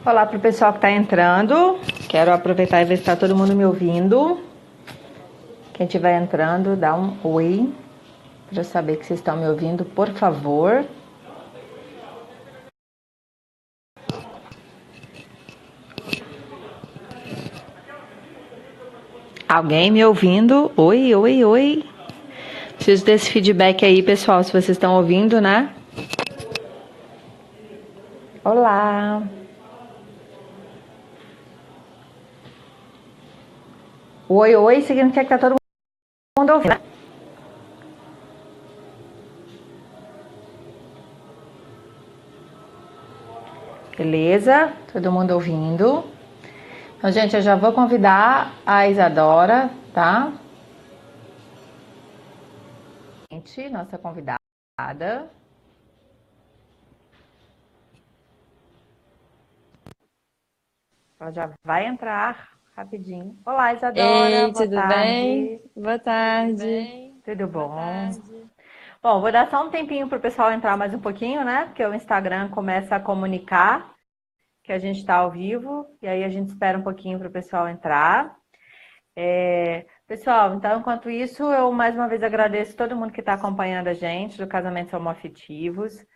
Olá para o pessoal que está entrando. Quero aproveitar e ver se está todo mundo me ouvindo. Quem estiver entrando, dá um oi para eu saber que vocês estão me ouvindo, por favor. Alguém me ouvindo? Oi, oi, oi. Preciso desse feedback aí, pessoal, se vocês estão ouvindo, né? Olá. Oi, oi, significa que tá todo mundo ouvindo, né? Beleza? Todo mundo ouvindo? Então, gente, eu já vou convidar a Isadora, tá? Nossa convidada. Ela já vai entrar rapidinho. Olá, Isadora, Ei, boa tudo bem? tarde. Boa tarde. Tudo bom? Bom, vou dar só um tempinho para o pessoal entrar mais um pouquinho, né? Porque o Instagram começa a comunicar que a gente está ao vivo, e aí a gente espera um pouquinho para o pessoal entrar. Pessoal, então, enquanto isso, eu mais uma vez agradeço todo mundo que está acompanhando a gente do Casamentos Homoafetivos.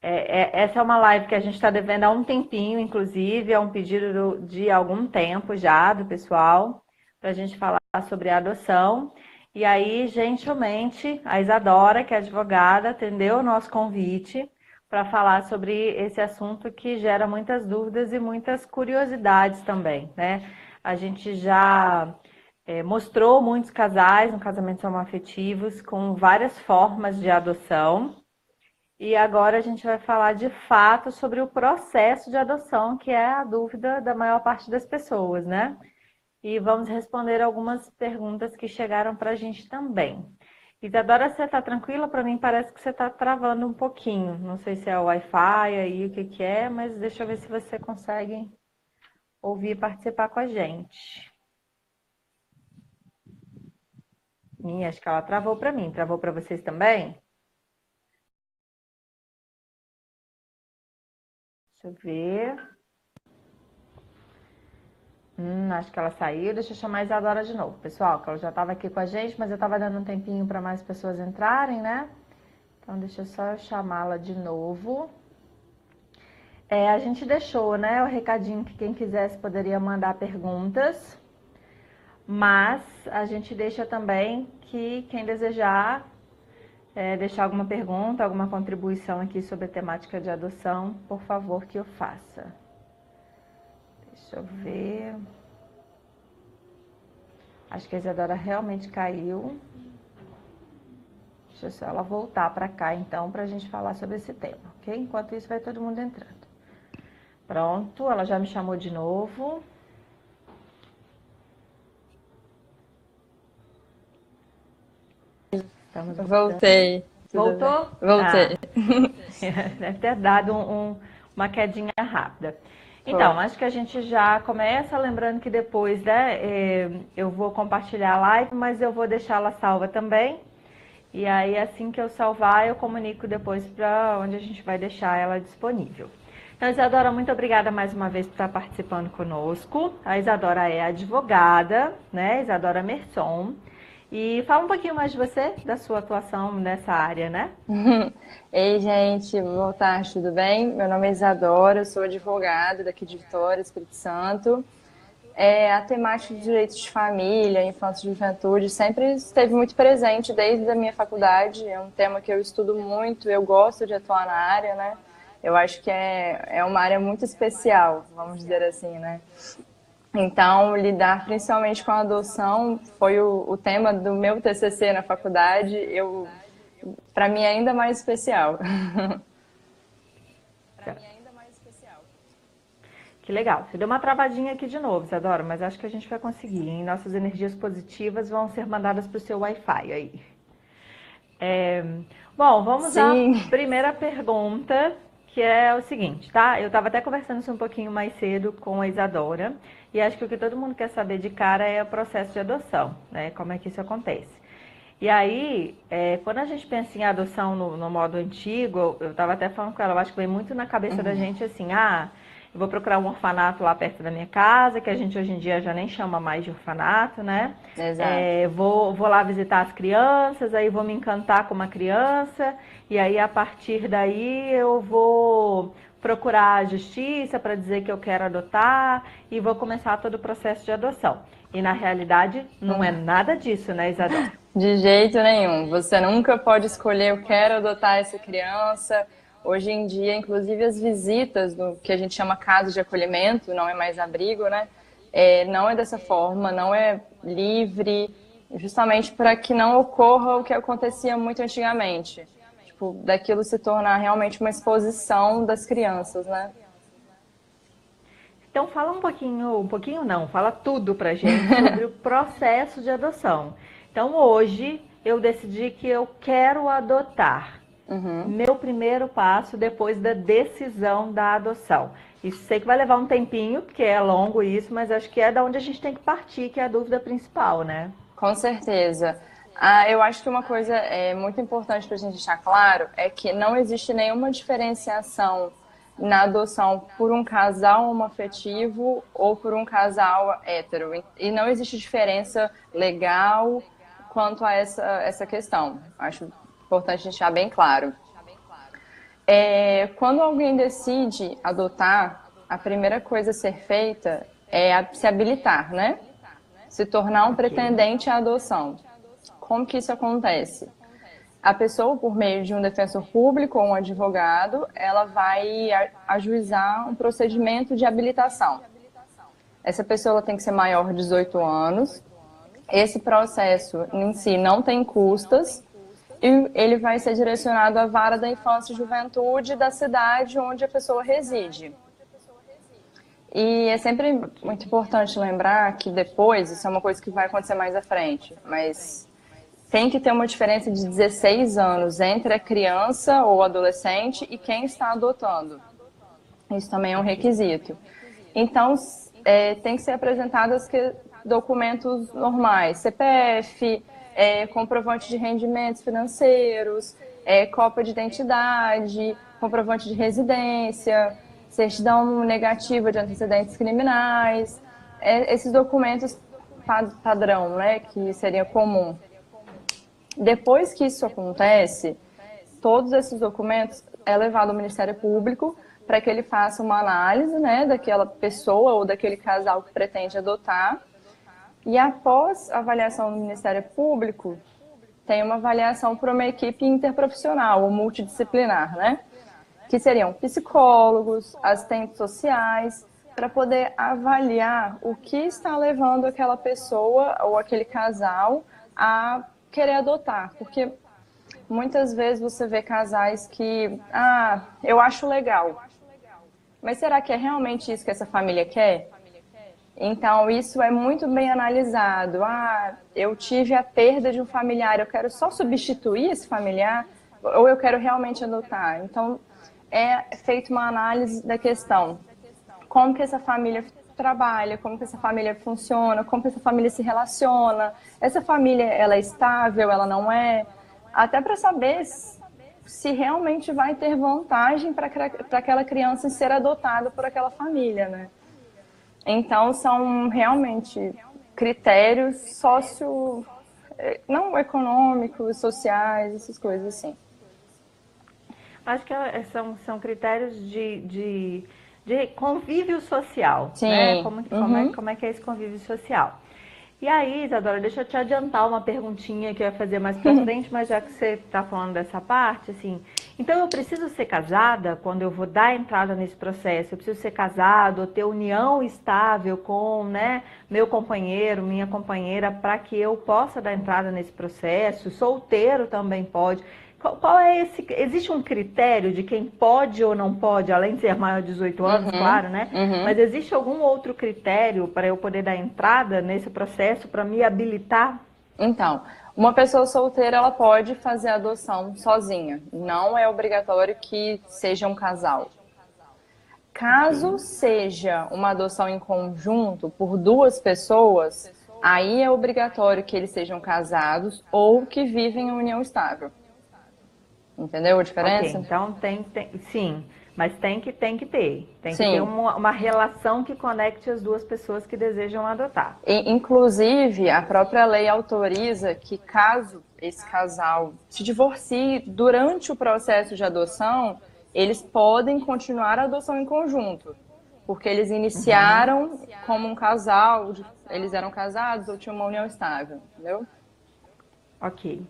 Essa é uma live que a gente está devendo há um tempinho, inclusive, é um pedido de algum tempo já do pessoal, para a gente falar sobre a adoção. E aí, gentilmente, a Isadora, que é advogada, atendeu o nosso convite para falar sobre esse assunto que gera muitas dúvidas e muitas curiosidades também, né? A gente já mostrou muitos casais no Casamentos Homoafetivos com várias formas de adoção. E agora a gente vai falar de fato sobre o processo de adoção, que é a dúvida da maior parte das pessoas, né? E vamos responder algumas perguntas que chegaram para a gente também. Isadora, você está tranquila? Para mim parece que você está travando um pouquinho. Não sei se é o Wi-Fi aí, o que que é, mas deixa eu ver se você consegue ouvir e participar com a gente. Acho que ela travou para mim. Travou para vocês também? Deixa eu ver. Acho que ela saiu. Deixa eu chamar a Isadora de novo. Pessoal, que ela já estava aqui com a gente, mas eu estava dando um tempinho para mais pessoas entrarem, né? Então, deixa eu só chamá-la de novo. A gente deixou, né, o recadinho que quem quisesse poderia mandar perguntas, mas a gente deixa também que quem desejar deixar alguma pergunta, alguma contribuição aqui sobre a temática de adoção, por favor, que eu faça. Deixa eu ver. Acho que a Isadora realmente caiu. Deixa só ela voltar para cá, então, para a gente falar sobre esse tema, ok? Enquanto isso, vai todo mundo entrando. Pronto, ela já me chamou de novo. Estamos Voltei. Voltou? Voltei. Deve ter dado uma quedinha rápida. Então, acho que a gente já começa, lembrando que depois, né, eu vou compartilhar a live, mas eu vou deixá-la salva também. E aí, assim que eu salvar, eu comunico depois para onde a gente vai deixar ela disponível. Então, Isadora, muito obrigada mais uma vez por estar participando conosco. A Isadora é advogada, né? Isadora Merson. E fala um pouquinho mais de você, da sua atuação nessa área, né? Ei, gente, boa tarde, tudo bem? Meu nome é Isadora, eu sou advogada daqui de Vitória, Espírito Santo. A temática de direitos de família, infância e juventude sempre esteve muito presente desde a minha faculdade. É um tema que eu estudo muito, eu gosto de atuar na área, né? Eu acho que é uma área muito especial, vamos dizer assim, né? Então, lidar principalmente com a adoção foi o tema do meu TCC na faculdade. Para mim, é ainda mais especial. Que legal. Você deu uma travadinha aqui de novo, Isadora, mas acho que a gente vai conseguir, hein? Nossas energias positivas vão ser mandadas para o seu Wi-Fi aí. Bom, vamos à Sim. primeira pergunta, que é o seguinte, tá? Eu estava até conversando isso um pouquinho mais cedo com a Isadora, e acho que o que todo mundo quer saber de cara é o processo de adoção, né? Como é que isso acontece. E aí, quando a gente pensa em adoção no modo antigo, eu estava até falando com ela, eu acho que vem muito na cabeça da gente assim, eu vou procurar um orfanato lá perto da minha casa, que a gente hoje em dia já nem chama mais de orfanato, né? Exato. Vou lá visitar as crianças, aí vou me encantar com uma criança, e aí a partir daí eu vou procurar a justiça para dizer que eu quero adotar e vou começar todo o processo de adoção. E na realidade não é nada disso, né, Isadora? De jeito nenhum. Você nunca pode escolher, eu quero adotar essa criança. Hoje em dia, inclusive as visitas do que a gente chama casa de acolhimento, não é mais abrigo, né? Não é dessa forma, não é livre, justamente para que não ocorra o que acontecia muito antigamente. Tipo, daquilo se tornar realmente uma exposição das crianças, né? Então fala um pouquinho não, fala tudo pra gente sobre o processo de adoção. Então hoje eu decidi que eu quero adotar. Meu primeiro passo depois da decisão da adoção. Isso sei que vai levar um tempinho, porque é longo isso, mas acho que é da onde a gente tem que partir, que é a dúvida principal, né? Com certeza. Eu acho que uma coisa muito importante para a gente deixar claro é que não existe nenhuma diferenciação na adoção por um casal homoafetivo ou por um casal hétero. E não existe diferença legal quanto a essa questão. Acho importante deixar bem claro. Quando alguém decide adotar, a primeira coisa a ser feita é se habilitar, né? Se tornar um Ok. pretendente à adoção. Como que isso acontece? A pessoa, por meio de um defensor público ou um advogado, ela vai ajuizar um procedimento de habilitação. Essa pessoa ela tem que ser maior de 18 anos. Esse processo em si não tem custas e ele vai ser direcionado à vara da infância e juventude da cidade onde a pessoa reside. E é sempre muito importante lembrar que depois, isso é uma coisa que vai acontecer mais à frente, mas tem que ter uma diferença de 16 anos entre a criança ou adolescente e quem está adotando. Isso também é um requisito. Então, tem que ser apresentados documentos normais, CPF, comprovante de rendimentos financeiros, cópia de identidade, comprovante de residência, certidão negativa de antecedentes criminais, esses documentos padrão, né, que seria comum. Depois que isso acontece, todos esses documentos é levado ao Ministério Público para que ele faça uma análise, né, daquela pessoa ou daquele casal que pretende adotar. E após a avaliação do Ministério Público, tem uma avaliação por uma equipe interprofissional ou multidisciplinar, né? Que seriam psicólogos, assistentes sociais, para poder avaliar o que está levando aquela pessoa ou aquele casal a querer adotar. Porque muitas vezes você vê casais que, eu acho legal, mas será que é realmente isso que essa família quer? Então, isso é muito bem analisado. Eu tive a perda de um familiar, eu quero só substituir esse familiar ou eu quero realmente adotar? Então, é feita uma análise da questão. Como que essa família trabalha, como que essa família funciona, como que essa família se relaciona. Essa família, ela é estável, ela não é? Até para saber se realmente vai ter vantagem para aquela criança em ser adotada por aquela família, né? Então, são realmente critérios não econômicos, sociais, essas coisas assim. Acho que são critérios de convívio social, né? Sim. Como é que é esse convívio social? E aí, Isadora, deixa eu te adiantar uma perguntinha que eu ia fazer mais pra frente, mas já que você está falando dessa parte, assim, então eu preciso ser casada quando eu vou dar entrada nesse processo? Eu preciso ser casado, ou ter união estável com, né, meu companheiro, minha companheira, para que eu possa dar entrada nesse processo? Solteiro também pode. Qual é esse? Existe um critério de quem pode ou não pode, além de ser maior de 18 anos, claro, né? Mas existe algum outro critério para eu poder dar entrada nesse processo, para me habilitar? Então, uma pessoa solteira, ela pode fazer a adoção sozinha. Não é obrigatório que seja um casal. Caso seja uma adoção em conjunto por duas pessoas, aí é obrigatório que eles sejam casados ou que vivem em união estável. Entendeu a Ok, diferença? então sim. Mas tem que ter. Tem que Sim. ter uma relação que conecte as duas pessoas que desejam adotar. Inclusive, a própria lei autoriza que caso esse casal se divorcie durante o processo de adoção, eles podem continuar a adoção em conjunto. Porque eles iniciaram como um casal, eles eram casados ou tinham uma união estável, entendeu? Ok.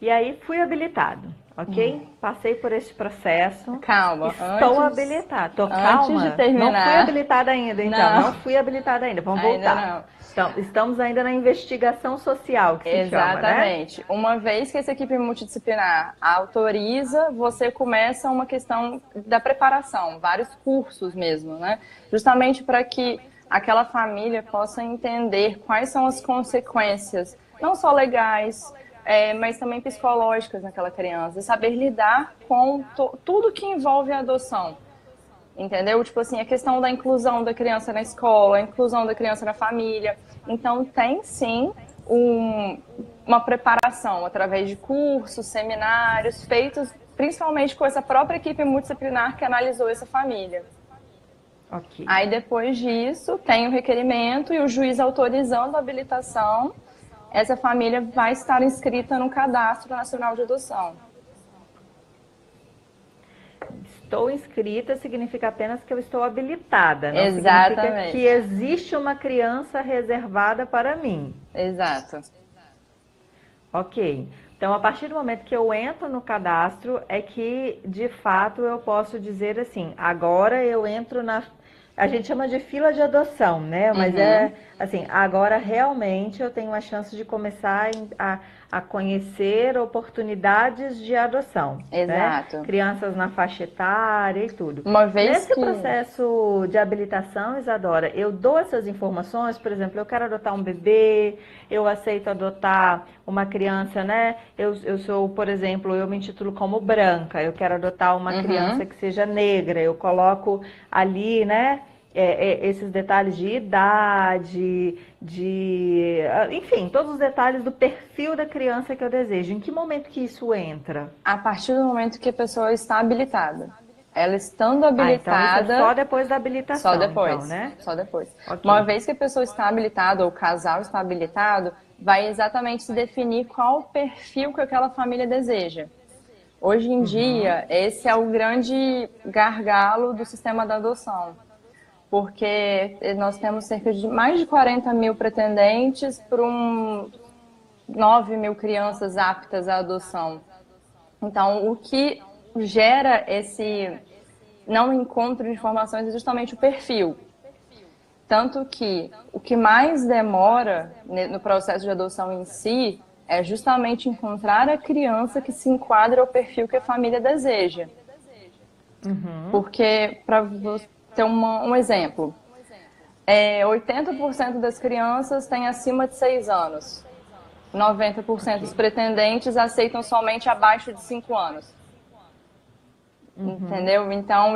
E aí fui habilitado, ok? Passei por esse processo. Calma, Estou habilitada. Tô antes calma. de terminar. Não fui habilitada ainda, então. Não. Não fui habilitada ainda. Vamos Ainda voltar. não. Então, estamos ainda na investigação social, que se chama, né? Exatamente. Uma vez que essa equipe multidisciplinar autoriza, você começa uma questão da preparação, vários cursos mesmo, né? Justamente para que aquela família possa entender quais são as consequências, não só legais, mas também psicológicas naquela criança, e saber lidar com tudo que envolve a adoção. Entendeu? Tipo assim, a questão da inclusão da criança na escola, a inclusão da criança na família. Então, tem sim uma preparação através de cursos, seminários, feitos principalmente com essa própria equipe multidisciplinar que analisou essa família. Ok. Aí, depois disso, tem o requerimento e o juiz autorizando a habilitação, essa família vai estar inscrita no Cadastro Nacional de Adoção. Estou inscrita significa apenas que eu estou habilitada, não Exatamente. significa que existe uma criança reservada para mim. Exato. Ok. Então, a partir do momento que eu entro no cadastro, é que, de fato, eu posso dizer assim, agora eu entro na... A gente chama de fila de adoção, né? Mas é assim, agora realmente eu tenho a chance de começar a conhecer oportunidades de adoção. Exato. Né? Crianças na faixa etária e tudo. Uma vez Nesse que... processo de habilitação, Isadora, eu dou essas informações, por exemplo, eu quero adotar um bebê, eu aceito adotar uma criança, né? Eu sou, por exemplo, eu me intitulo como branca, eu quero adotar uma criança que seja negra, eu coloco ali, né? Esses detalhes de idade, enfim, todos os detalhes do perfil da criança que eu desejo. Em que momento que isso entra? A partir do momento que a pessoa está habilitada. Ela estando habilitada... Então isso é só depois da habilitação, só depois, então, né? Só depois. Okay. Uma vez que a pessoa está habilitada, ou o casal está habilitado, vai exatamente se definir qual o perfil que aquela família deseja. Hoje em dia, esse é o grande gargalo do sistema da adoção. Porque nós temos cerca de mais de 40 mil pretendentes para 9 mil crianças aptas à adoção. Então, o que gera esse não encontro de informações é justamente o perfil. Tanto que o que mais demora no processo de adoção em si é justamente encontrar a criança que se enquadra ao perfil que a família deseja. Porque, para você ter um exemplo, 80% das crianças têm acima de 6 anos. 90% dos pretendentes aceitam somente abaixo de 5 anos. Entendeu? Então,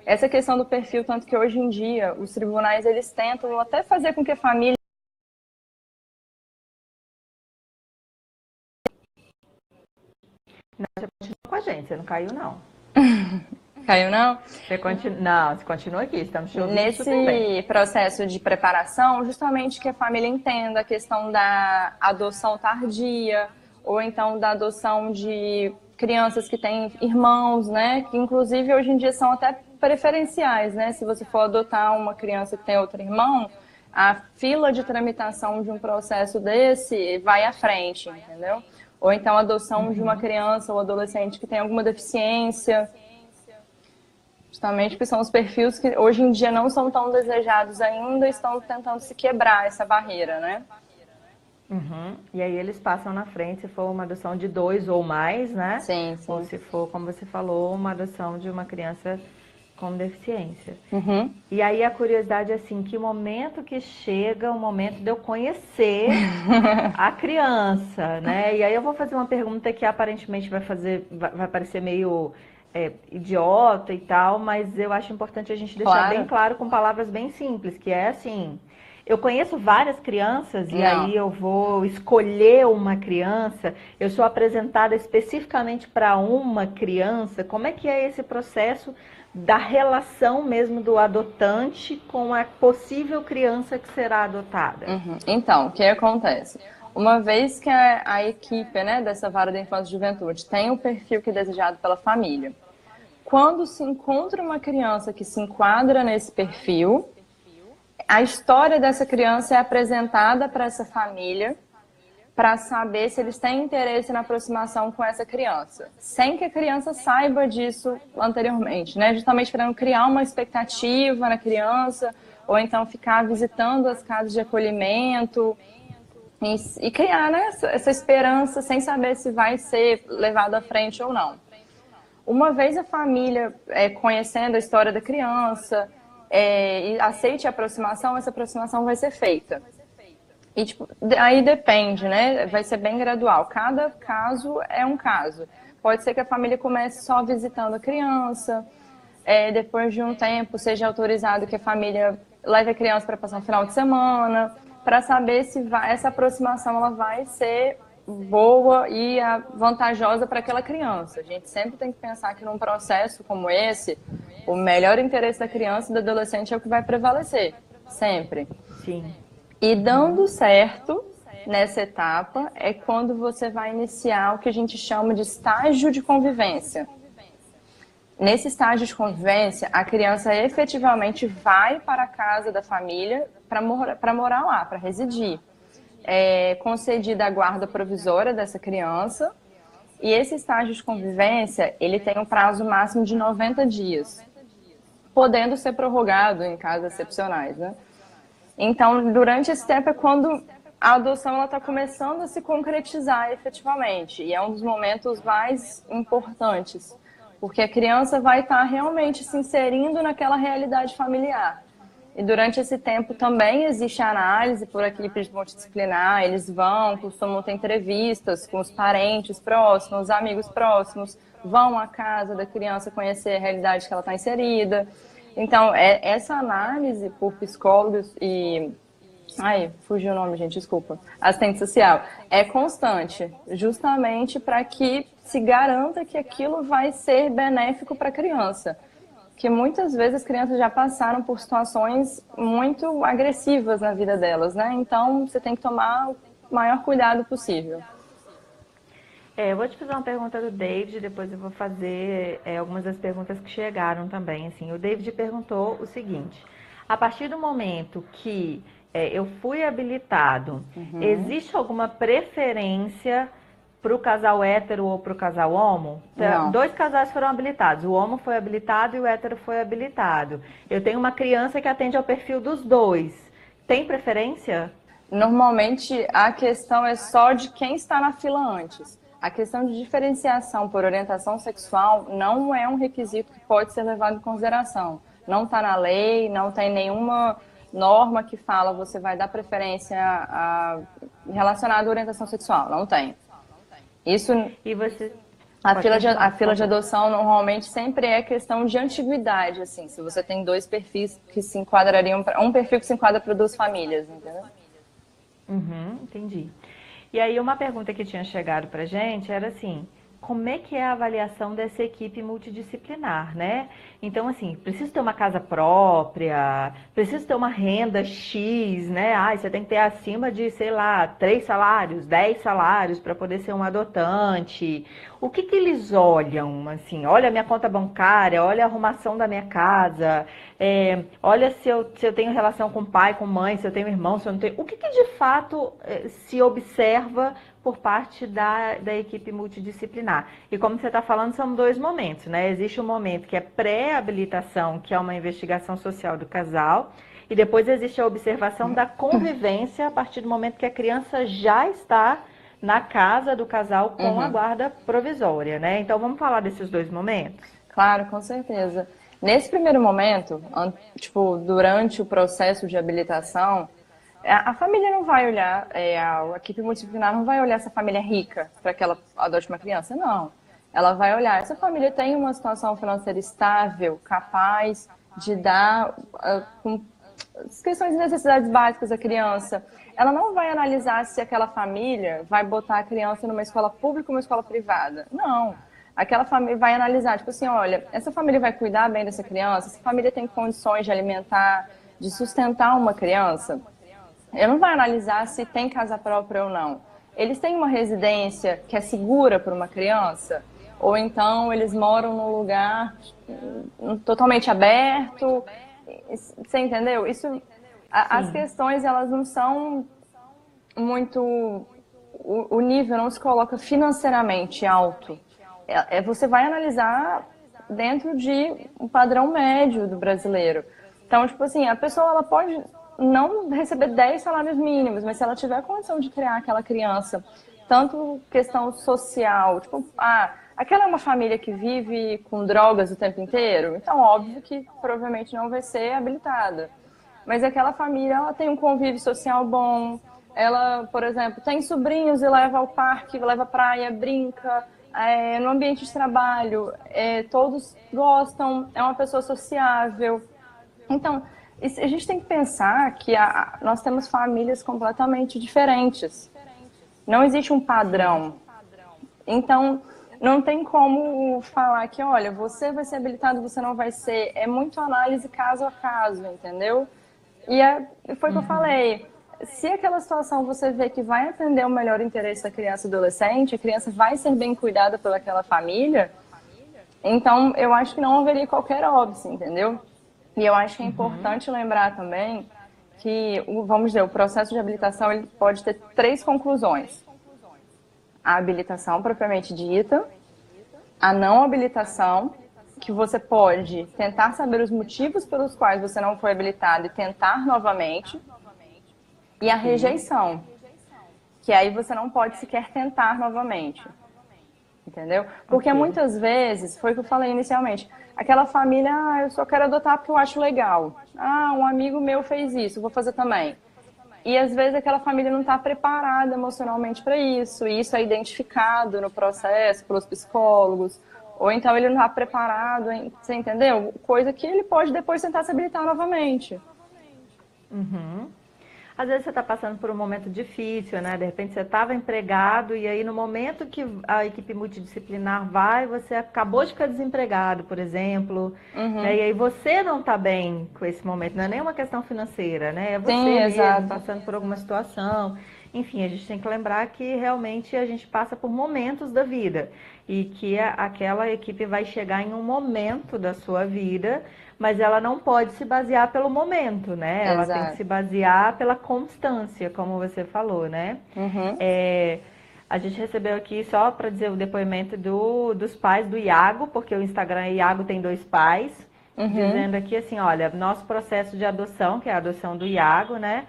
essa questão do perfil, tanto que hoje em dia os tribunais eles tentam até fazer com que a família... Você continua com a gente, você não caiu, não. Caiu, não? Não, você continua aqui, estamos te ouvindo Nesse super bem. processo de preparação, justamente que a família entenda a questão da adoção tardia, ou então da adoção de crianças que têm irmãos, né? Que inclusive hoje em dia são até preferenciais, né? Se você for adotar uma criança que tem outro irmão, a fila de tramitação de um processo desse vai à frente, entendeu? Ou então a adoção de uma criança ou adolescente que tem alguma deficiência. Justamente porque são os perfis que hoje em dia não são tão desejados ainda, estão tentando se quebrar essa barreira, né? E aí eles passam na frente se for uma adoção de 2 ou mais, né? Sim, sim. Ou se for, como você falou, uma adoção de uma criança com deficiência. E aí a curiosidade é assim, que momento que chega o momento de eu conhecer a criança, né? E aí eu vou fazer uma pergunta que aparentemente vai parecer meio idiota e tal, mas eu acho importante a gente deixar bem claro com palavras bem simples, que é assim... Eu conheço várias crianças e aí eu vou escolher uma criança, eu sou apresentada especificamente para uma criança. Como é que é esse processo da relação mesmo do adotante com a possível criança que será adotada. Então, o que acontece? Uma vez que a equipe, né, dessa vara da infância e juventude tem o perfil que é desejado pela família, quando se encontra uma criança que se enquadra nesse perfil, a história dessa criança é apresentada para essa família para saber se eles têm interesse na aproximação com essa criança, sem que a criança saiba disso anteriormente, né? Justamente para não criar uma expectativa na criança, ou então ficar visitando as casas de acolhimento e criar, né, essa esperança sem saber se vai ser levado à frente ou não. Uma vez a família conhecendo a história da criança e aceite a aproximação, essa aproximação vai ser feita. E tipo, aí depende, né? Vai ser bem gradual. Cada caso é um caso. Pode ser que a família comece só visitando a criança, depois de um tempo seja autorizado que a família leve a criança para passar um final de semana, para saber se essa aproximação ela vai ser boa e vantajosa para aquela criança. A gente sempre tem que pensar que num processo como esse, o melhor interesse da criança e do adolescente é o que vai prevalecer, sempre. Sim. E dando certo nessa etapa é quando você vai iniciar o que a gente chama de estágio de convivência. Nesse estágio de convivência, a criança efetivamente vai para a casa da família para morar lá, para residir. É concedida a guarda provisória dessa criança e esse estágio de convivência ele tem um prazo máximo de 90 dias, podendo ser prorrogado em casos excepcionais, né? Então, durante esse tempo é quando a adoção está começando a se concretizar efetivamente. E é um dos momentos mais importantes, porque a criança vai estar realmente se inserindo naquela realidade familiar. E durante esse tempo também existe a análise por equipes multidisciplinar, eles costumam ter entrevistas com os parentes próximos, os amigos próximos, vão à casa da criança conhecer a realidade que ela está inserida. Então, essa análise por psicólogos e... Ai, fugiu o nome, gente, desculpa. Assistente social. É constante, justamente para que se garanta que aquilo vai ser benéfico para a criança. Que muitas vezes as crianças já passaram por situações muito agressivas na vida delas, né? Então, você tem que tomar o maior cuidado possível. Eu vou te fazer uma pergunta do David, depois eu vou fazer algumas das perguntas que chegaram também. Assim, o David perguntou o seguinte: a partir do momento que eu fui habilitado, existe alguma preferência para o casal hétero ou para o casal homo? Não. 2 casais foram habilitados, o homo foi habilitado e o hétero foi habilitado. Eu tenho uma criança que atende ao perfil dos 2. Tem preferência? Normalmente a questão é só de quem está na fila antes. A questão de diferenciação por orientação sexual não é um requisito que pode ser levado em consideração. Não está na lei, não tem nenhuma norma que fala você vai dar preferência relacionada à orientação sexual. Não tem. Isso. E você? A fila de adoção normalmente sempre é questão de antiguidade, assim. Se você tem 2 perfis que se enquadrariam um perfil que se enquadra para 2 famílias, entendeu? Entendi. E aí uma pergunta que tinha chegado pra gente era assim: como é que é a avaliação dessa equipe multidisciplinar, né? Então, assim, preciso ter uma casa própria, preciso ter uma renda X, né? Você tem que ter acima de, sei lá, 3 salários, 10 salários para poder ser um adotante. O que eles olham, assim? Olha a minha conta bancária, olha a arrumação da minha casa, olha se eu tenho relação com pai, com mãe, se eu tenho irmão, se eu não tenho... O que de fato se observa por parte da equipe multidisciplinar? E como você está falando, são 2 momentos, né? Existe um momento que é pré-habilitação, que é uma investigação social do casal, e depois existe a observação da convivência a partir do momento que a criança já está na casa do casal com a guarda provisória, né? Então vamos falar desses 2 momentos? Claro, com certeza. Nesse primeiro momento, tipo, durante o processo de habilitação, a família não vai olhar, a equipe multidisciplinar não vai olhar se a família é rica para que ela adote uma criança, não. Ela vai olhar, essa família tem uma situação financeira estável, capaz de dar com as questões de necessidades básicas da criança. Ela não vai analisar se aquela família vai botar a criança numa escola pública ou uma escola privada. Não. aquela família vai analisar, tipo assim, olha, essa família vai cuidar bem dessa criança? Essa família tem condições de alimentar, de sustentar uma criança? Ele não vai analisar se tem casa própria ou não. Eles têm uma residência que é segura para uma criança? Ou então eles moram num lugar totalmente aberto? Você entendeu? As questões, elas não são muito... O nível não se coloca financeiramente alto. Você vai analisar dentro de um padrão médio do brasileiro. Então, tipo assim, a pessoa ela pode não receber 10 salários mínimos, mas se ela tiver condição de criar aquela criança, tanto questão social, tipo, aquela é uma família que vive com drogas o tempo inteiro, então óbvio que provavelmente não vai ser habilitada. Mas aquela família, ela tem um convívio social bom, ela, por exemplo, tem sobrinhos e leva ao parque, leva à praia, brinca, no ambiente de trabalho, todos gostam, é uma pessoa sociável. Então, a gente tem que pensar que nós temos famílias completamente diferentes. Não existe um padrão. Então, não tem como falar que, olha, você vai ser habilitado, você não vai ser. É muito análise caso a caso, entendeu? E foi o que eu falei. Se aquela situação você vê que vai atender o melhor interesse da criança e do adolescente, a criança vai ser bem cuidada pelaquela família, então eu acho que não haveria qualquer óbice, entendeu? E eu acho que é importante lembrar também que, vamos dizer, o processo de habilitação ele pode ter 3 conclusões. A habilitação propriamente dita, a não habilitação, que você pode tentar saber os motivos pelos quais você não foi habilitado e tentar novamente, e a rejeição, que aí você não pode sequer tentar novamente. Entendeu? Porque muitas vezes, foi o que eu falei inicialmente, aquela família, eu só quero adotar porque eu acho legal. Um amigo meu fez isso, vou fazer também. E às vezes aquela família não está preparada emocionalmente para isso, e isso é identificado no processo pelos psicólogos, ou então ele não está preparado, você entendeu? Coisa que ele pode depois tentar se habilitar novamente. Às vezes você está passando por um momento difícil, né? De repente você estava empregado e aí no momento que a equipe multidisciplinar vai, você acabou de ficar desempregado, por exemplo, né? E aí você não está bem com esse momento, não é nem uma questão financeira, né? É você mesmo passando por alguma situação. Enfim, a gente tem que lembrar que realmente a gente passa por momentos da vida e que aquela equipe vai chegar em um momento da sua vida, mas ela não pode se basear pelo momento, né? Ela tem que se basear pela constância, como você falou, né? A gente recebeu aqui, só para dizer o depoimento dos pais do Iago, porque o Instagram é Iago tem 2 pais, dizendo aqui assim, olha, nosso processo de adoção, que é a adoção do Iago, né?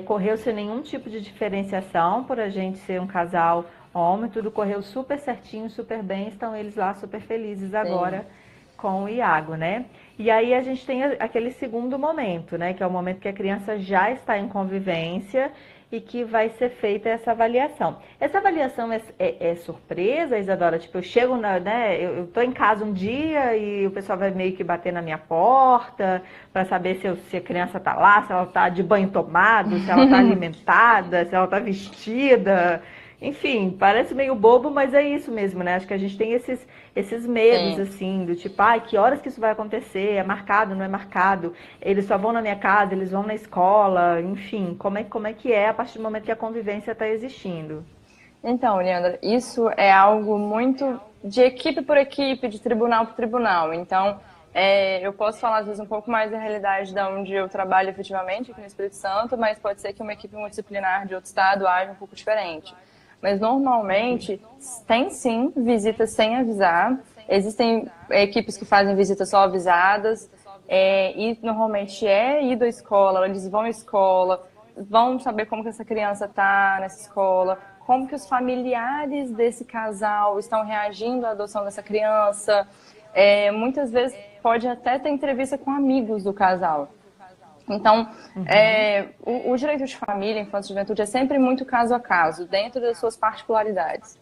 Correu sem nenhum tipo de diferenciação, por a gente ser um casal homem, tudo correu super certinho, super bem, estão eles lá super felizes agora com o Iago, né? E aí a gente tem aquele segundo momento, né? Que é o momento que a criança já está em convivência e que vai ser feita essa avaliação. Essa avaliação é surpresa, Isadora? Tipo, eu chego, né? Eu tô em casa um dia e o pessoal vai meio que bater na minha porta para saber se a criança tá lá, se ela tá de banho tomado, se ela tá alimentada, se ela tá vestida. Enfim, parece meio bobo, mas é isso mesmo, né? Acho que a gente tem esses medos, assim, do tipo, que horas que isso vai acontecer? É marcado, não é marcado? Eles só vão na minha casa, eles vão na escola, enfim, como é que é a partir do momento que a convivência está existindo? Então, Leandra, isso é algo muito de equipe por equipe, de tribunal por tribunal. Então, eu posso falar, às vezes, um pouco mais da realidade da onde eu trabalho efetivamente, aqui no Espírito Santo, mas pode ser que uma equipe multidisciplinar de outro estado haja um pouco diferente. Mas normalmente tem sim visitas sem avisar. Existem equipes que fazem visitas só avisadas. E normalmente ido à escola, eles vão à escola, vão saber como que essa criança está nessa escola, como que os familiares desse casal estão reagindo à adoção dessa criança. Muitas vezes pode até ter entrevista com amigos do casal. Então, o direito de família, infância e juventude é sempre muito caso a caso, dentro das suas particularidades.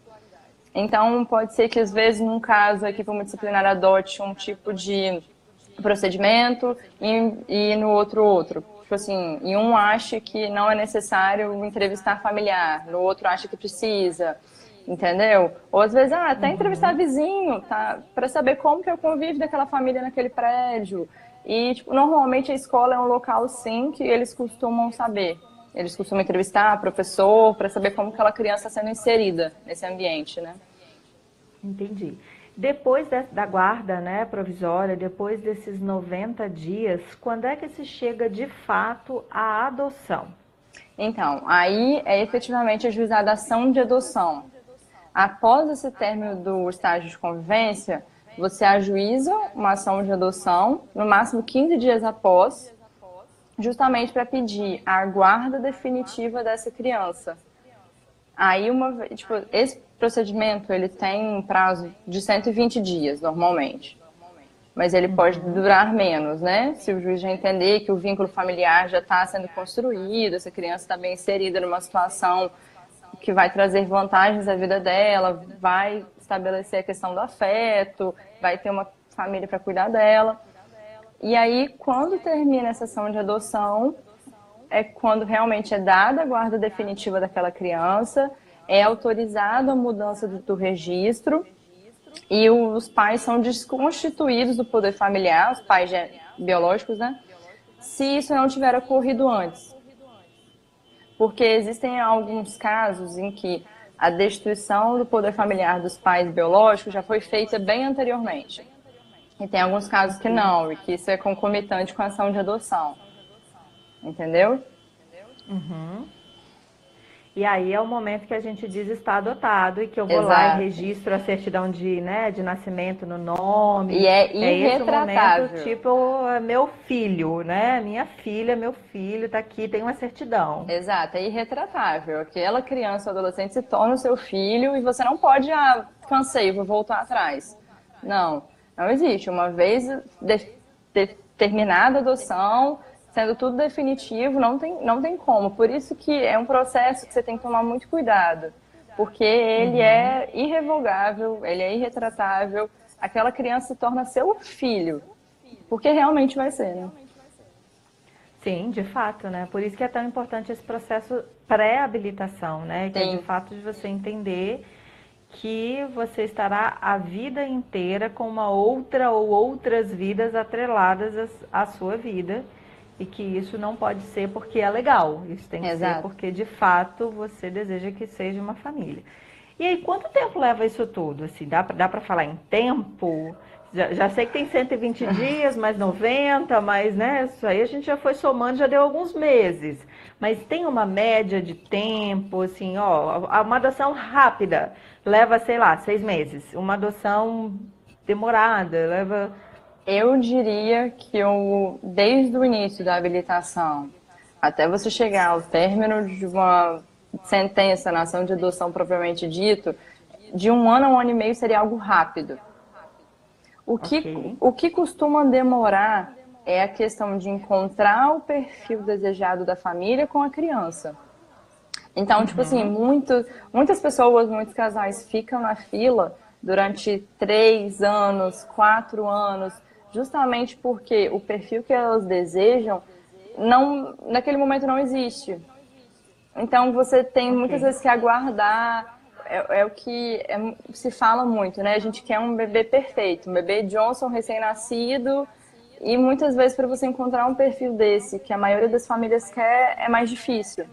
Então, pode ser que, às vezes, num caso, a equipe multidisciplinar adote um tipo de procedimento e no outro. Tipo assim, em um acha que não é necessário entrevistar familiar, no outro acha que precisa. entendeu? Ou às vezes, até entrevistar vizinho, tá? Para saber como que é o convívio daquela família naquele prédio. E, tipo, normalmente a escola é um local, sim, que eles costumam saber. Eles costumam entrevistar professor para saber como aquela criança está sendo inserida nesse ambiente, né? Entendi. Depois da guarda, né, provisória, depois desses 90 dias, quando é que se chega de fato à adoção? Então, aí é efetivamente ajuizada a ação de adoção. Após esse término do estágio de convivência, você ajuiza uma ação de adoção, no máximo 15 dias após, justamente para pedir a guarda definitiva dessa criança. Aí, tipo, esse procedimento ele tem um prazo de 120 dias, normalmente. Mas ele pode durar menos, né? Se o juiz já entender que o vínculo familiar já está sendo construído, essa criança está bem inserida numa situação que vai trazer vantagens à vida dela, vai estabelecer a questão do afeto, vai ter uma família para cuidar dela. E aí, quando termina essa ação de adoção, é quando realmente é dada a guarda definitiva daquela criança, é autorizada a mudança do registro e os pais são desconstituídos do poder familiar, os pais biológicos, né? Se isso não tiver ocorrido antes. Porque existem alguns casos em que a destituição do poder familiar dos pais biológicos já foi feita bem anteriormente. E tem alguns casos que não, e que isso é concomitante com a ação de adoção. Entendeu? E aí é o momento que a gente diz está adotado e que eu vou lá e Exato. registro a certidão de nascimento no nome. E é esse o momento, irretratável. tipo, é meu filho, né? Minha filha, meu filho tá aqui, tem uma certidão. Exato, é irretratável. Aquela criança ou adolescente se torna o seu filho e você não pode, cansei, vou voltar atrás. Não, não existe. Uma vez terminada a adoção, sendo tudo definitivo, não tem como. Por isso que é um processo que você tem que tomar muito cuidado, porque ele é irrevogável, ele é irretratável. Aquela criança se torna seu filho, porque realmente vai ser, né? Sim, de fato, né? Por isso que é tão importante esse processo pré-habilitação, né? Que é de Tem, fato de você entender que você estará a vida inteira com uma outra ou outras vidas atreladas à sua vida e que isso não pode ser porque é legal, isso tem que ser exato. porque de fato você deseja que seja uma família. E aí, quanto tempo leva isso tudo? Assim, dá para falar em tempo? Já sei que tem 120 dias, mais 90, mas né, isso aí a gente já foi somando, já deu alguns meses. Mas tem uma média de tempo, assim, ó, uma adoção rápida leva, sei lá, 6 meses. Uma adoção demorada leva. Eu diria que desde o início da habilitação até você chegar ao término de uma sentença na ação de adoção propriamente dito, de 1 ano a 1 ano e meio seria algo rápido. O que, Ok. o que costuma demorar é a questão de encontrar o perfil desejado da família com a criança. Então, tipo assim, muitas pessoas, muitos casais ficam na fila durante 3 anos, 4 anos, justamente porque o perfil que elas desejam naquele momento não existe. Então você tem muitas Ok. vezes que aguardar, é o que se fala muito, né? A gente quer um bebê perfeito, um bebê Johnson recém-nascido, e muitas vezes para você encontrar um perfil desse, que a maioria das famílias quer, é mais difícil.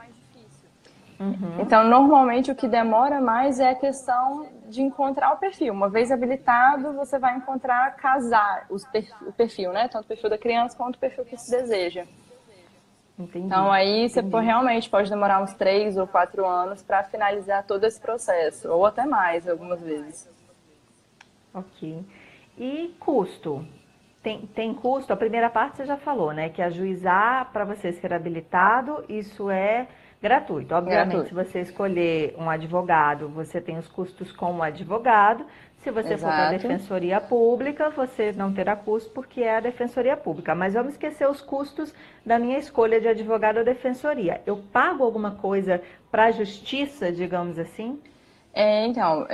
Então, normalmente o que demora mais é a questão de encontrar o perfil. Uma vez habilitado, você vai encontrar casar o perfil, né? Tanto o perfil da criança quanto o perfil que se deseja. Então Entendi. aí você Entendi. realmente pode demorar uns 3 ou 4 anos para finalizar todo esse processo, ou até mais algumas vezes. Ok. E custo? Tem custo? A primeira parte você já falou, né? Que ajuizar para você ser habilitado, isso é gratuito. Obviamente, se Gratuito. você escolher um advogado, você tem os custos com o advogado. Se você for para a Exato. defensoria pública, você não terá custo porque é a defensoria pública. Mas vamos esquecer os custos da minha escolha de advogado ou defensoria. Eu pago alguma coisa para a justiça, digamos assim? Então,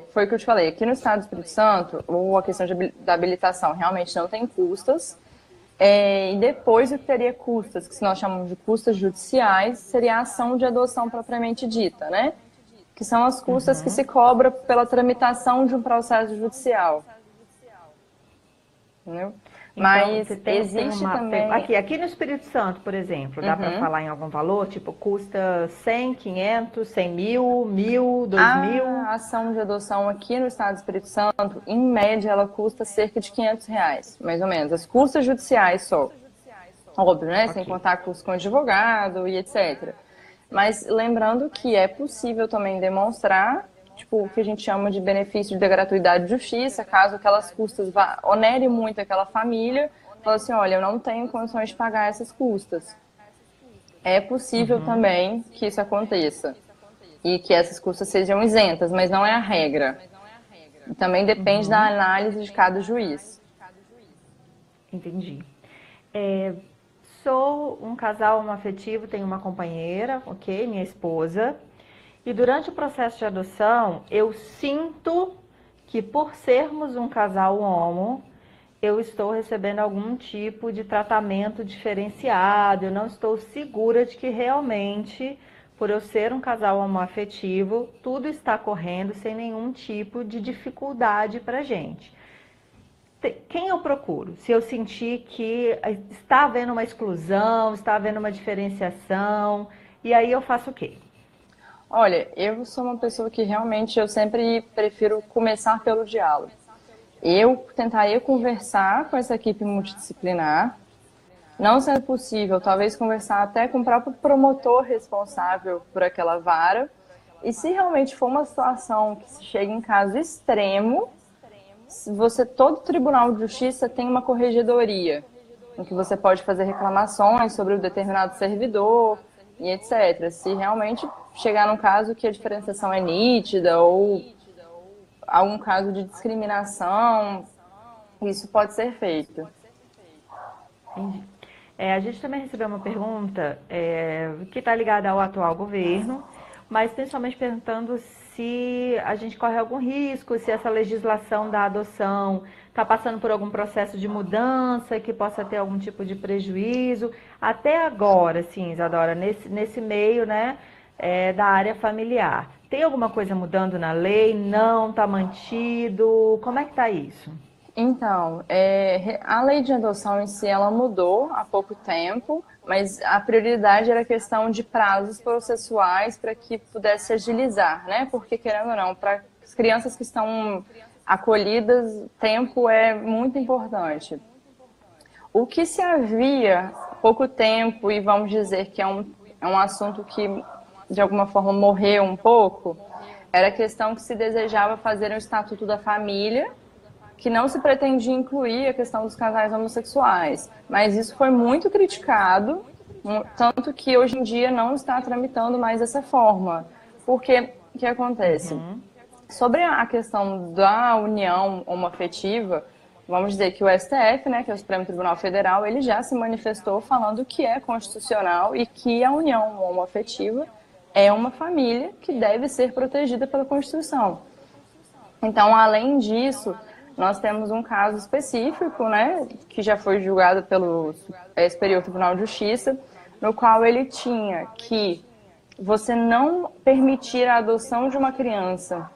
foi o que eu te falei. Aqui no estado do Espírito Santo, ou a questão da habilitação realmente não tem custas. E depois o que teria custas, que nós chamamos de custas judiciais, seria a ação de adoção propriamente dita, né? que são as custas que se cobra pela tramitação de um processo judicial. Entendeu? Então, Mas você tem existe uma. também. Aqui no Espírito Santo, por exemplo, dá para falar em algum valor? Tipo, custa 100, 500, 100 mil, 1.000, 2.000? A ação de adoção aqui no Estado do Espírito Santo, em média, ela custa cerca de R$ 500, mais ou menos. As custas judiciais só. Óbvio, né? Sem Ok. contar custos com advogado e etc. Mas lembrando que é possível também demonstrar, tipo, o que a gente chama de benefício da gratuidade de justiça, caso aquelas custas onere muito aquela família, fala assim, olha, eu não tenho condições de pagar essas custas. É possível Uhum, também que isso aconteça e que essas custas sejam isentas, mas não é a regra. E também depende da uhum, análise de cada juiz. entendi. É, sou um casal homoafetivo, tenho uma companheira, ok? Minha esposa. E durante o processo de adoção, eu sinto que por sermos um casal homo, eu estou recebendo algum tipo de tratamento diferenciado. Eu não estou segura de que realmente, por eu ser um casal homoafetivo, tudo está correndo sem nenhum tipo de dificuldade para gente. Quem eu procuro? Se eu sentir que está havendo uma exclusão, está havendo uma diferenciação, e aí eu faço o quê? Olha, eu sou uma pessoa que realmente eu sempre prefiro começar pelo diálogo. Eu tentaria conversar com essa equipe multidisciplinar, não sendo possível, talvez conversar até com o próprio promotor responsável por aquela vara. E se realmente for uma situação que se chega em caso extremo, todo tribunal de justiça tem uma corregedoria, em que você pode fazer reclamações sobre o determinado servidor e etc. Se realmente chegar num caso que a diferenciação é nítida ou algum caso de discriminação, isso pode ser feito. Entendi. A gente também recebeu uma pergunta que está ligada ao atual governo, mas principalmente perguntando se a gente corre algum risco, se essa legislação da adoção está passando por algum processo de mudança que possa ter algum tipo de prejuízo. Até agora, sim, Isadora, nesse meio, né, da área familiar. Tem alguma coisa mudando na lei? Não? Está mantido? Como é que está isso? Então, a lei de adoção em si, ela mudou há pouco tempo, mas a prioridade era a questão de prazos processuais para que pudesse agilizar, né? Porque, querendo ou não, para as crianças que estão acolhidas, tempo é muito importante. O que se havia há pouco tempo, e vamos dizer que é um assunto que, de alguma forma, morreu um pouco, era a questão que se desejava fazer um estatuto da família, que não se pretendia incluir a questão dos casais homossexuais. Mas isso foi muito criticado, tanto que hoje em dia não está tramitando mais dessa forma. Porque o que acontece? Uhum. Sobre a questão da união homoafetiva, vamos dizer que o STF, né, que é o Supremo Tribunal Federal, ele já se manifestou falando que é constitucional e que a união homoafetiva é uma família que deve ser protegida pela Constituição. Então, além disso, nós temos um caso específico, né, que já foi julgado pelo Superior Tribunal de Justiça, no qual ele tinha que você não permitir a adoção de uma criança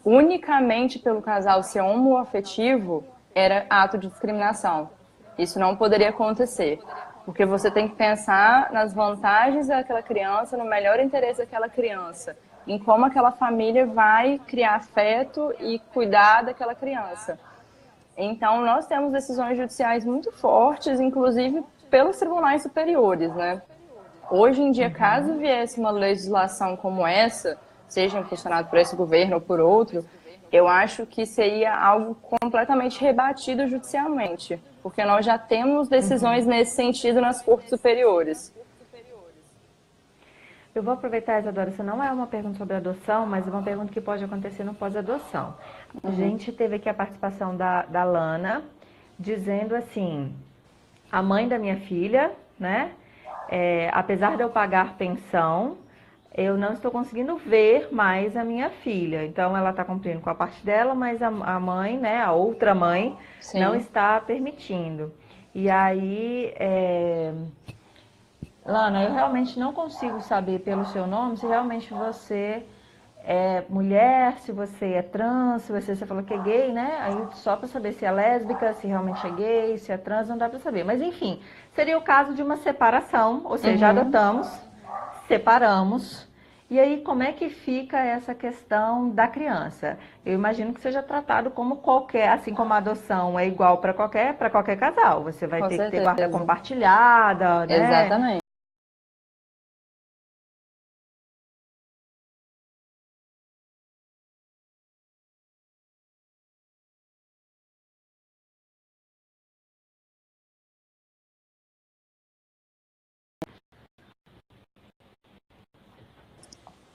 unicamente pelo casal ser homoafetivo era ato de discriminação. Isso não poderia acontecer, porque você tem que pensar nas vantagens daquela criança, no melhor interesse daquela criança, em como aquela família vai criar afeto e cuidar daquela criança. Então, nós temos decisões judiciais muito fortes, inclusive pelos tribunais superiores, né? Hoje em dia, caso viesse uma legislação como essa, seja impulsionada por esse governo ou por outro, eu acho que seria algo completamente rebatido judicialmente, porque nós já temos decisões nesse sentido nas cortes superiores. Eu vou aproveitar, Isadora, isso não é uma pergunta sobre adoção, mas é uma pergunta que pode acontecer no pós-adoção. A gente teve aqui a participação da Lana, dizendo assim, a mãe da minha filha, né, apesar de eu pagar pensão, eu não estou conseguindo ver mais a minha filha. Então, ela está cumprindo com a parte dela, mas a mãe, né, a outra mãe, não Sim. está permitindo. E aí, Lana, eu realmente não consigo saber pelo seu nome se realmente você mulher, se você é trans, se você falou que é gay, né? Aí só para saber se é lésbica, se realmente é gay, se é trans, não dá para saber. Mas enfim, seria o caso de uma separação, ou seja, Uhum. adotamos, separamos. E aí, como é que fica essa questão da criança? Eu imagino que seja tratado como qualquer, assim como a adoção é igual para qualquer casal. Você vai Com ter que ter guarda certeza. compartilhada, né? Exatamente.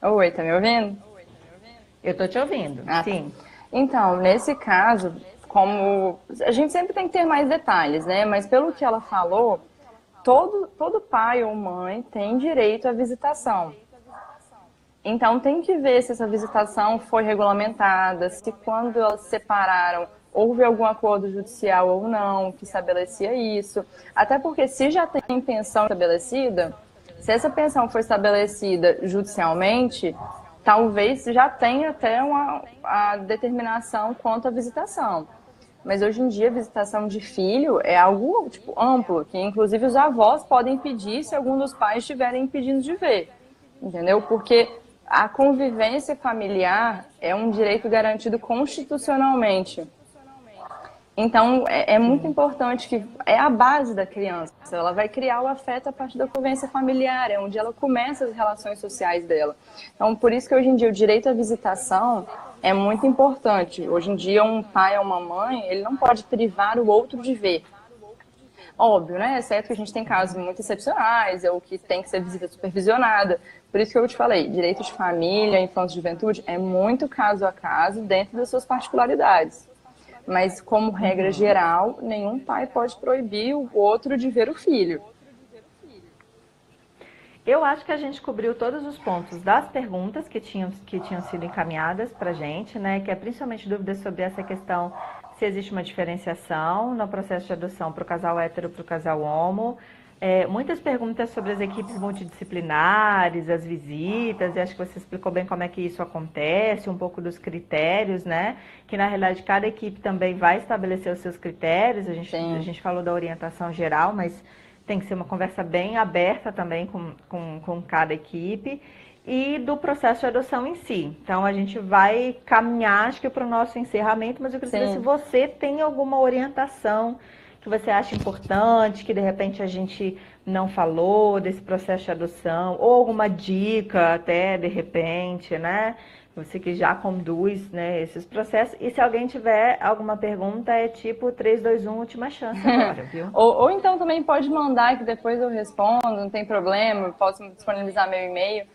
Oi, tá me ouvindo? Eu tô te ouvindo, Ah, tá. sim. Então, nesse caso, como a gente sempre tem que ter mais detalhes, né? Mas pelo que ela falou, todo pai ou mãe tem direito à visitação. Então tem que ver se essa visitação foi regulamentada, se quando elas se separaram houve algum acordo judicial ou não que estabelecia isso. Até porque se já tem pensão estabelecida, se essa pensão foi estabelecida judicialmente, talvez já tenha até a determinação quanto à visitação. Mas hoje em dia, a visitação de filho é algo tipo, amplo, que inclusive os avós podem pedir se algum dos pais estiverem impedindo de ver. Entendeu? Porque a convivência familiar é um direito garantido constitucionalmente. Então, é muito Sim. importante que é a base da criança. Ela vai criar o afeto a partir da convivência familiar, é onde ela começa as relações sociais dela. Então, por isso que hoje em dia o direito à visitação é muito importante. Hoje em dia, um pai ou uma mãe, ele não pode privar o outro de ver. Óbvio, né? Exceto que a gente tem casos muito excepcionais, ou que tem que ser visita supervisionada. Por isso que eu te falei, direito de família, infância e juventude é muito caso a caso, dentro das suas particularidades. Mas, como regra Uhum. geral, nenhum pai pode proibir o outro de ver o filho. Eu acho que a gente cobriu todos os pontos das perguntas que tinham sido encaminhadas para a gente, né? Que é principalmente dúvidas sobre essa questão se existe uma diferenciação no processo de adoção para o casal hétero e para o casal homo. Muitas perguntas sobre as equipes multidisciplinares, as visitas, e acho que você explicou bem como é que isso acontece, um pouco dos critérios, né? Que na realidade cada equipe também vai estabelecer os seus critérios. A Sim, gente falou da orientação geral, mas tem que ser uma conversa bem aberta também com cada equipe e do processo de adoção em si. Então, a gente vai caminhar, acho que, para o nosso encerramento, mas eu queria saber se sim. você tem alguma orientação que você acha importante, que de repente a gente não falou desse processo de adoção, ou alguma dica até, de repente, né? Você que já conduz, né, esses processos. E se alguém tiver alguma pergunta, é tipo 3, 2, 1, última chance agora, viu? Ou então também pode mandar que depois eu respondo, não tem problema, eu posso disponibilizar meu e-mail.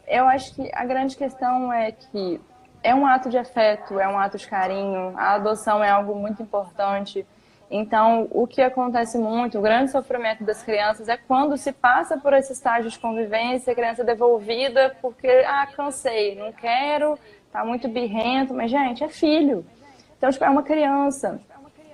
Eu acho que a grande questão é que é um ato de afeto, é um ato de carinho, a adoção é algo muito importante. Então, o que acontece muito, o grande sofrimento das crianças é quando se passa por esse estágio de convivência, a criança é devolvida porque, cansei, não quero, tá muito birrento, mas, gente, é filho. Então, tipo, é uma criança.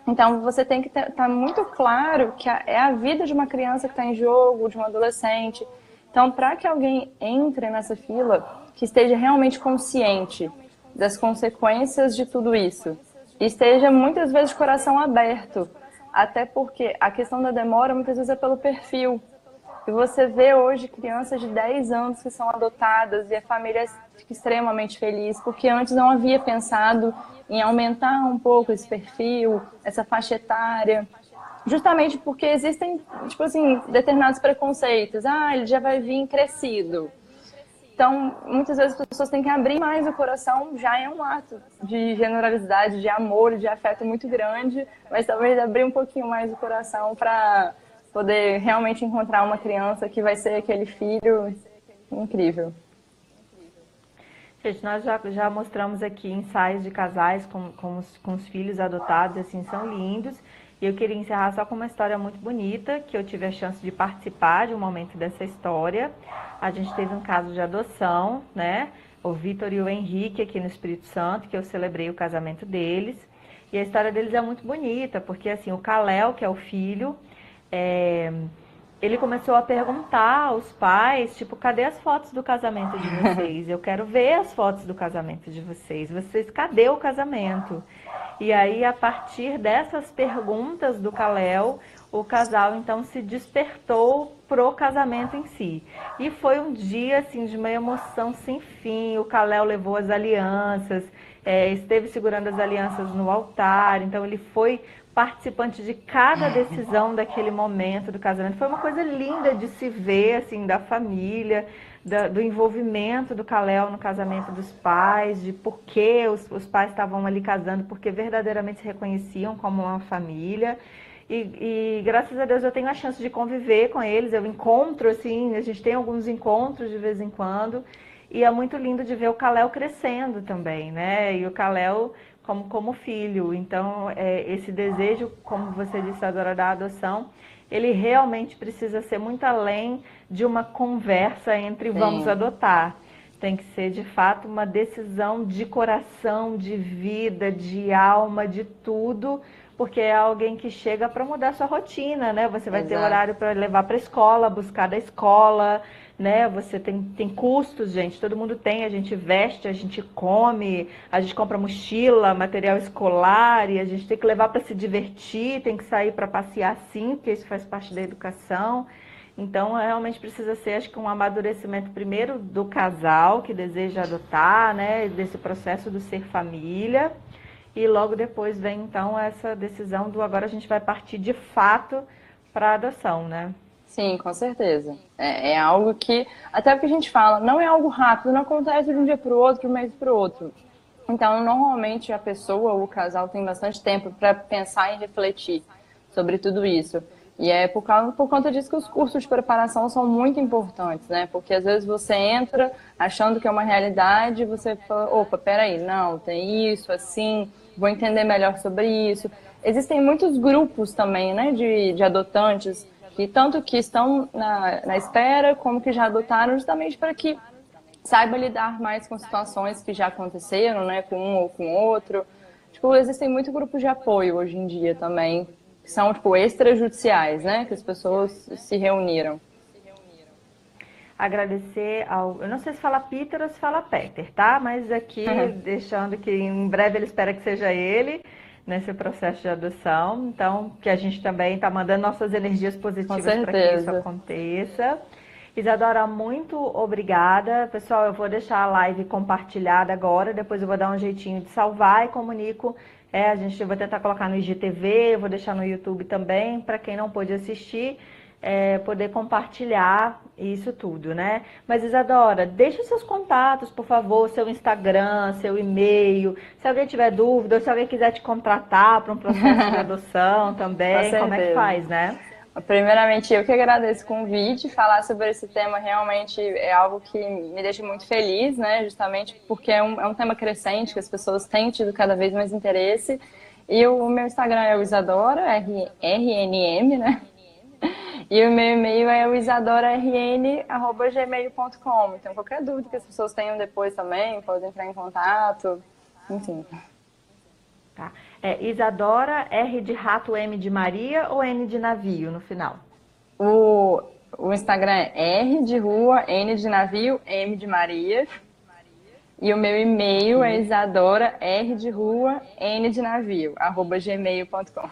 Então, você tem que estar muito claro que é a vida de uma criança que está em jogo, de um adolescente. Então, para que alguém entre nessa fila, que esteja realmente consciente das consequências de tudo isso, e esteja muitas vezes de coração aberto, até porque a questão da demora muitas vezes é pelo perfil. E você vê hoje crianças de 10 anos que são adotadas e a família fica extremamente feliz, porque antes não havia pensado em aumentar um pouco esse perfil, essa faixa etária, justamente porque existem, tipo assim, determinados preconceitos. Ele já vai vir crescido. Então, muitas vezes as pessoas têm que abrir mais o coração, já é um ato de generosidade, de amor, de afeto muito grande, mas talvez abrir um pouquinho mais o coração para poder realmente encontrar uma criança que vai ser aquele filho incrível. Gente, nós já mostramos aqui ensaios de casais com os filhos adotados, assim, são lindos. E eu queria encerrar só com uma história muito bonita, que eu tive a chance de participar de um momento dessa história. A gente teve um caso de adoção, né? O Vitor e o Henrique aqui no Espírito Santo, que eu celebrei o casamento deles. E a história deles é muito bonita, porque assim, o Kalel, que é o filho, é, ele começou a perguntar aos pais, tipo, cadê as fotos do casamento de vocês? Eu quero ver as fotos do casamento de vocês. Vocês, cadê o casamento? E aí, a partir dessas perguntas do Kalel, o casal então se despertou pro casamento em si. E foi um dia assim de uma emoção sem fim. O Kalel levou as alianças, esteve segurando as alianças no altar. Então ele foi participante de cada decisão daquele momento do casamento. Foi uma coisa linda de se ver assim da família, do envolvimento do Kalel no casamento dos pais, de por que os pais estavam ali casando, porque verdadeiramente se reconheciam como uma família. E graças a Deus eu tenho a chance de conviver com eles, eu encontro, assim, a gente tem alguns encontros de vez em quando, e é muito lindo de ver o Kalel crescendo também, né? E o Kalel como filho. Então, esse desejo, como você disse, Adora, da adoção, ele realmente precisa ser muito além de uma conversa entre vamos Sim, adotar. Tem que ser, de fato, uma decisão de coração, de vida, de alma, de tudo, porque é alguém que chega para mudar sua rotina, né? Você vai ter exato. horário para levar para a escola, buscar da escola, né? Você tem custos, gente, todo mundo tem, a gente veste, a gente come, a gente compra mochila, material escolar, e a gente tem que levar para se divertir, tem que sair para passear sim, porque isso faz parte da educação. Então, realmente precisa ser, acho que um amadurecimento primeiro do casal que deseja adotar, né, desse processo do ser família, e logo depois vem então essa decisão do agora a gente vai partir de fato para a adoção, né? Sim, com certeza. É algo que, até porque a gente fala, não é algo rápido, não acontece de um dia para o outro, de um mês para o outro. Então, normalmente a pessoa, o casal, tem bastante tempo para pensar e refletir sobre tudo isso. E é por conta disso que os cursos de preparação são muito importantes, né? Porque às vezes você entra achando que é uma realidade e você fala, opa, peraí, não, tem isso, assim, vou entender melhor sobre isso. Existem muitos grupos também, né, de adotantes, que tanto que estão na espera, como que já adotaram, justamente para que saiba lidar mais com situações que já aconteceram, né, com um ou com outro. Tipo, existem muitos grupos de apoio hoje em dia também, que são, tipo, extrajudiciais, né, que as pessoas se reuniram. Agradecer ao. Eu não sei se fala Peter ou se fala Peter, tá? Mas aqui, deixando que em breve ele espera que seja ele nesse processo de adoção. Então, que a gente também está mandando nossas energias Com positivas para que isso certeza. aconteça. Isadora, muito obrigada. Pessoal, eu vou deixar a live compartilhada agora, depois eu vou dar um jeitinho de salvar e comunico. A gente vai tentar colocar no IGTV, eu vou deixar no YouTube também, para quem não pôde assistir, poder compartilhar isso tudo, né? Mas Isadora, deixa os seus contatos, por favor, seu Instagram, seu e-mail. Se alguém tiver dúvida, ou se alguém quiser te contratar para um processo de adoção Com também, como é que certeza. faz, né? Primeiramente, eu que agradeço o convite. Falar sobre esse tema realmente é algo que me deixa muito feliz, né? Justamente porque é um tema crescente, que as pessoas têm tido cada vez mais interesse. E o meu Instagram é o Isadora, RNM, né? E o meu e-mail é o isadorarn@gmail.com. Então, qualquer dúvida que as pessoas tenham depois também, podem entrar em contato. Enfim. Tá. Isadora, R de rato, M de Maria ou N de navio no final? O, o Instagram é R de rua, N de navio, M de Maria. E o meu e-mail é Ok. Isadora, R de rua, N de navio, @gmail.com.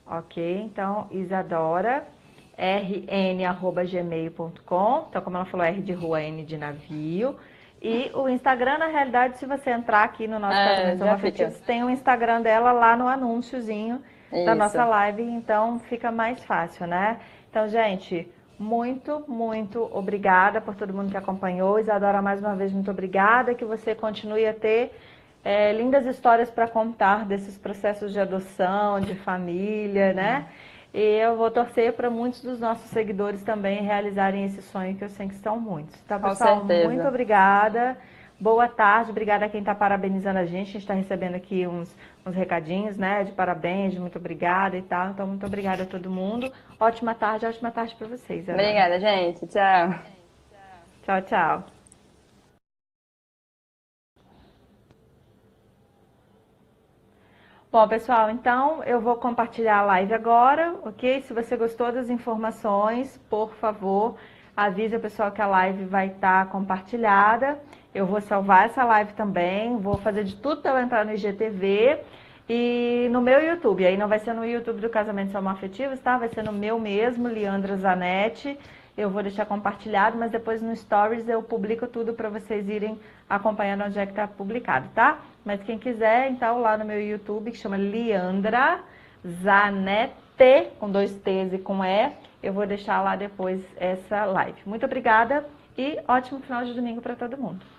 Ok, então Isadora, rn@gmail.com. Então, como ela falou, R de rua, N de navio. E o Instagram, na realidade, se você entrar aqui no nosso É, Casamento já fica. Homoafetivos, tem o Instagram dela lá no anúnciozinho da nossa Isso. live, então fica mais fácil, né? Então, gente, muito, muito obrigada por todo mundo que acompanhou. Isadora, mais uma vez, muito obrigada. Que você continue a ter lindas histórias para contar desses processos de adoção, de família, né? E eu vou torcer para muitos dos nossos seguidores também realizarem esse sonho, que eu sei que são muitos. Então, Com pessoal, muito certeza. obrigada. Boa tarde, obrigada a quem está parabenizando a gente. A gente está recebendo aqui uns recadinhos, né? De parabéns, de muito obrigada e tal. Então, muito obrigada a todo mundo. Ótima tarde para vocês agora. Obrigada, gente. Tchau. Tchau, tchau. Bom, pessoal, então eu vou compartilhar a live agora, ok? Se você gostou das informações, por favor, avise o pessoal que a live vai estar compartilhada. Eu vou salvar essa live também, vou fazer de tudo para ela entrar no IGTV e no meu YouTube. Aí não vai ser no YouTube do Casamento Homoafetivos, tá? Vai ser no meu mesmo, Leandra Zanetti. Eu vou deixar compartilhado, mas depois no Stories eu publico tudo para vocês irem acompanhando onde é que está publicado, tá? Mas quem quiser, então, lá no meu YouTube, que chama Leandra Zanetti, com 2 T's e com E, eu vou deixar lá depois essa live. Muito obrigada e ótimo final de domingo para todo mundo.